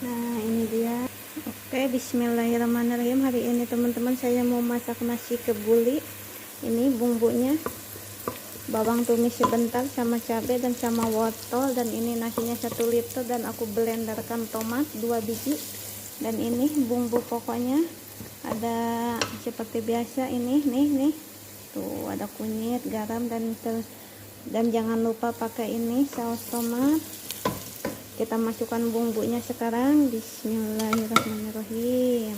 Nah, ini dia. Oke, bismillahirrahmanirrahim. Hari ini teman-teman saya mau masak nasi kebuli. Ini bumbunya bawang tumis sebentar sama cabai dan sama wortel, dan ini nasinya 1 liter dan aku blenderkan tomat 2 biji. Dan ini bumbu pokoknya ada seperti biasa, ini nih. Tuh, ada kunyit, garam dan jangan lupa pakai ini saus tomat. Kita masukkan bumbunya sekarang. Bismillahirrahmanirrahim,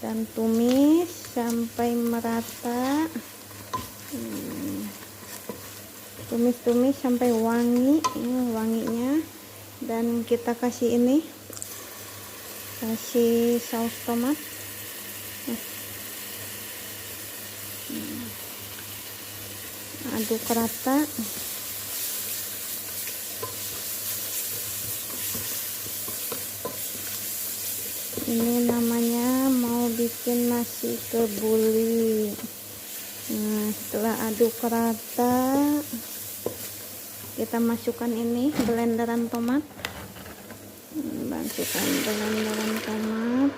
dan tumis sampai merata. Tumis sampai wangi. Ini wanginya. Dan kita kasih saus tomat. Aduk rata. Ini namanya mau bikin nasi kebuli. Nah, setelah aduk rata, kita masukkan ini blenderan tomat. Masukkan blenderan tomat,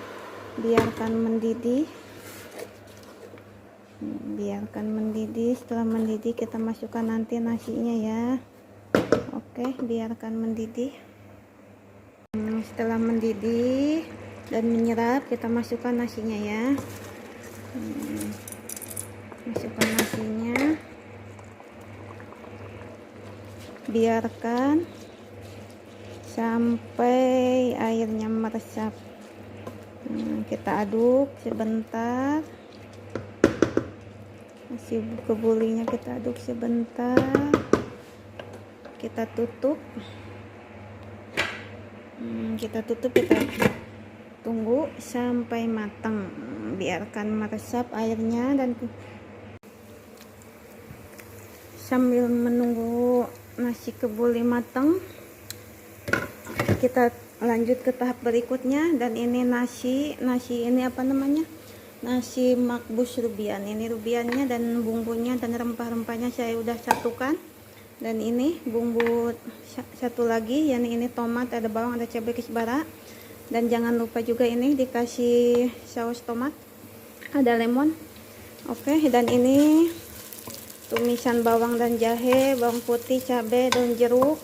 biarkan mendidih. Setelah mendidih kita masukkan nanti nasinya ya. Oke, biarkan mendidih. Setelah mendidih dan menyerap, kita masukkan nasinya ya. Masukkan nasinya, biarkan sampai airnya meresap. Kita aduk sebentar. Nasi kebulinya kita aduk sebentar. Kita tutup. Kita tunggu sampai matang. Biarkan meresap airnya, dan sambil menunggu nasi kebuli matang, kita lanjut ke tahap berikutnya. Dan ini nasi ini apa namanya, nasi makbus rubian. Ini rubiannya dan bumbunya dan rempah-rempahnya saya udah satukan. Dan ini bumbu satu lagi, yakni ini tomat, ada bawang, ada cabai kesbara. Dan jangan lupa juga ini dikasih saus tomat, ada lemon. Oke, dan ini tumisan bawang dan jahe, bawang putih, cabai, daun jeruk.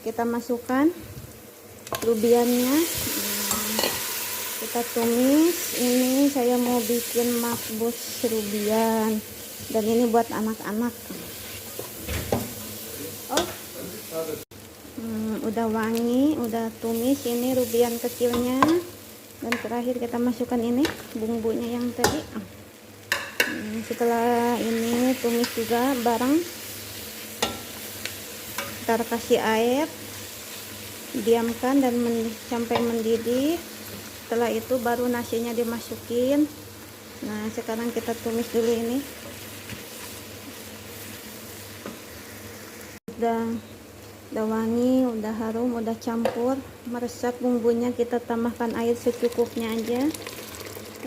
Kita masukkan rubiannya. Kita tumis. Ini saya mau bikin makbus rubian, dan ini buat anak-anak. Udah wangi, udah tumis ini rubian kecilnya. Dan terakhir kita masukkan ini bumbunya yang tadi. Setelah ini tumis juga bareng, kita kasih air, diamkan dan sampai mendidih. Setelah itu baru nasinya dimasukin. Nah, sekarang kita tumis dulu ini. Udah wangi, udah harum, udah campur, meresap bumbunya. Kita tambahkan air secukupnya aja.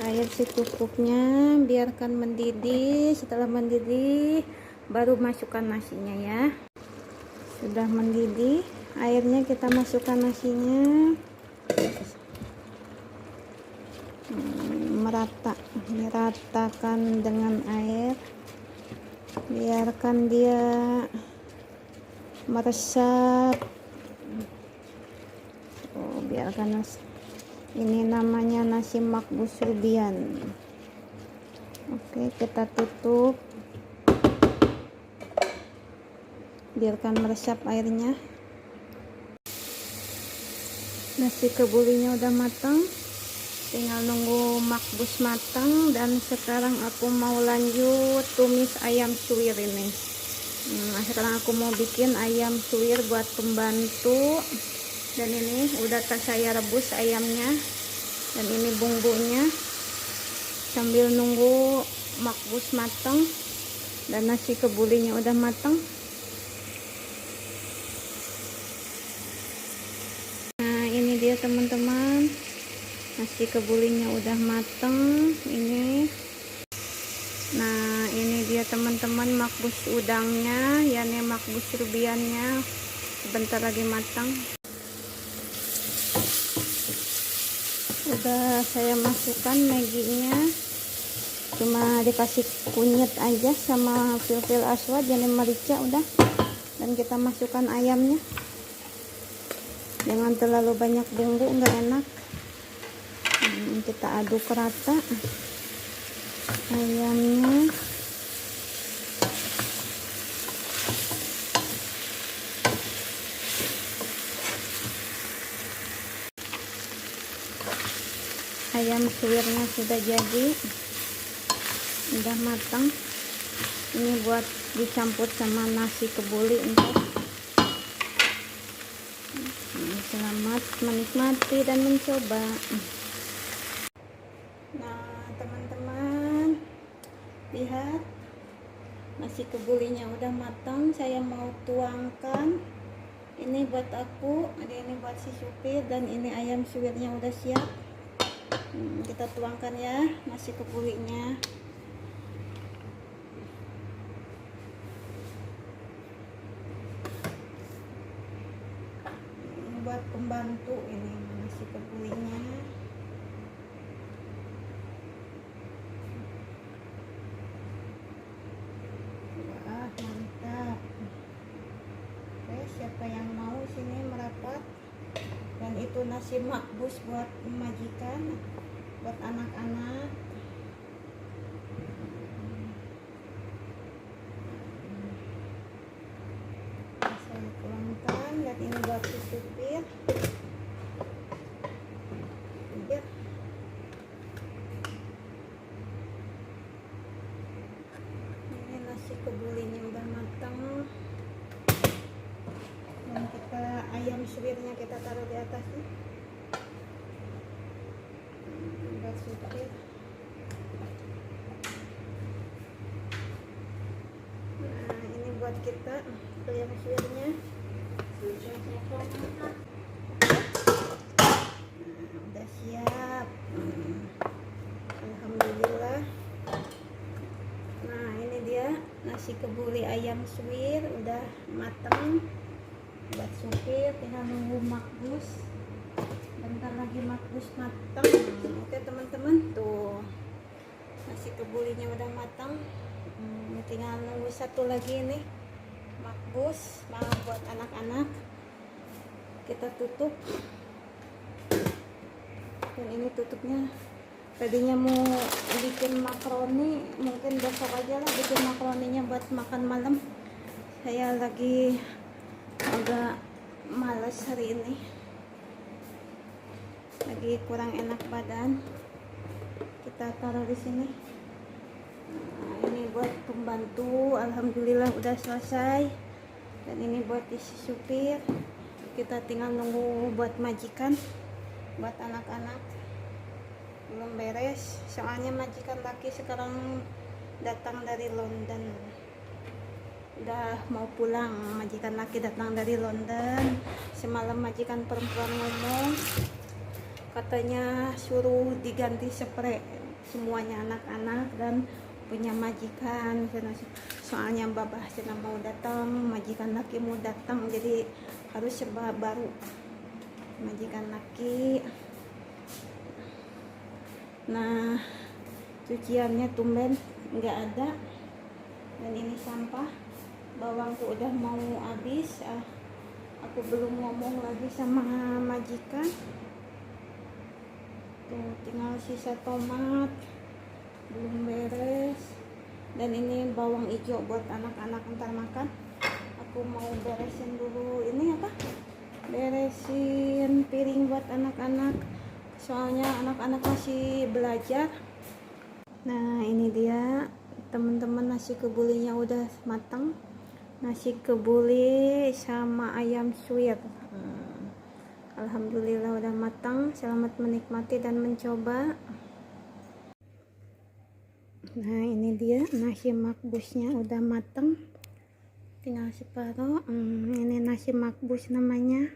Air secukupnya, biarkan mendidih. Setelah mendidih, baru masukkan nasinya ya. Sudah mendidih, airnya kita masukkan nasinya. Meratakan dengan air. Biarkan dia meresap. Biarkan ini namanya nasi makbus rubian. Oke, kita tutup, biarkan meresap airnya. Nasi kebulinya udah matang, tinggal nunggu makbus matang. Dan sekarang aku mau lanjut tumis ayam suwir ini. Sekarang aku mau bikin ayam suwir buat pembantu. Dan ini udah saya rebus ayamnya, dan ini bumbunya. Sambil nunggu makbus matang dan nasi kebulinya udah matang. Nah, ini dia teman-teman, nasi kebulinya udah matang ini. Nah, ini dia teman-teman makbus udangnya, yakni makbus rubiannya, sebentar lagi matang. Udah saya masukkan Maggi-nya, cuma dikasih kunyit aja sama fil-fil aswad, jadi merica udah. Dan kita masukkan ayamnya, jangan terlalu banyak bumbu, nggak enak. Kita aduk rata ayamnya. Ayam suwirnya sudah jadi, udah matang. Ini buat dicampur sama nasi kebuli ntar. Selamat menikmati dan mencoba. Nah teman-teman, lihat nasi kebulinya udah matang. Saya mau tuangkan. Ini buat aku, ada ini buat si supir, dan ini ayam suwirnya udah siap. Kita tuangkan ya nasi kebulinya. Ini buat pembantu, ini nasi kebulinya. Wah, mantap. Oke, siapa yang mau sini merapat. Dan itu nasi makbus buat majikan, buat anak-anak. Saya tuangkan, dan ini buat si supir. Ini nasi kebulinya udah matang. Dan kita ayam suwirnya kita taruh di atasnya. Buat supir. Nah ini buat kita ayam suwirnya. Nah, udah siap. Alhamdulillah. Nah ini dia nasi kebuli ayam suwir udah matang. Buat supir tinggal nunggu makbus, bentar lagi makbus matang. Oke teman-teman, tuh nasi kebulinya udah matang. Tinggal nunggu satu lagi nih makbus, mau buat anak-anak. Kita tutup, dan ini tutupnya. Tadinya mau bikin makaroni, mungkin besok aja lah bikin makaroninya buat makan malam. Saya lagi agak malas hari ini, lagi kurang enak badan. Kita taruh di sini. Nah, ini buat pembantu, alhamdulillah udah selesai. Dan ini buat isi supir. Kita tinggal nunggu buat majikan, buat anak-anak. Belum beres, soalnya majikan laki sekarang datang dari London. Udah mau pulang, majikan laki datang dari London. Semalam majikan perempuan ngomong, katanya suruh diganti spray semuanya anak-anak dan punya majikan. Soalnya babah cina mau datang, majikan laki mau datang, jadi harus serba baru majikan laki. Nah cuciannya tumben nggak ada, dan ini sampah. Bawangku udah mau habis. Aku belum ngomong lagi sama majikan. Tuh tinggal sisa tomat, belum beres. Dan ini bawang hijau buat anak-anak ntar makan. Aku mau beresin dulu ini apa, beresin piring buat anak-anak, soalnya anak-anak masih belajar. Nah ini dia teman-teman, nasi kebulinya udah matang. Nasi kebuli sama ayam suwir. Alhamdulillah udah matang. Selamat menikmati dan mencoba. Nah ini dia nasi makbusnya udah matang, tinggal separuh. Ini nasi makbus namanya.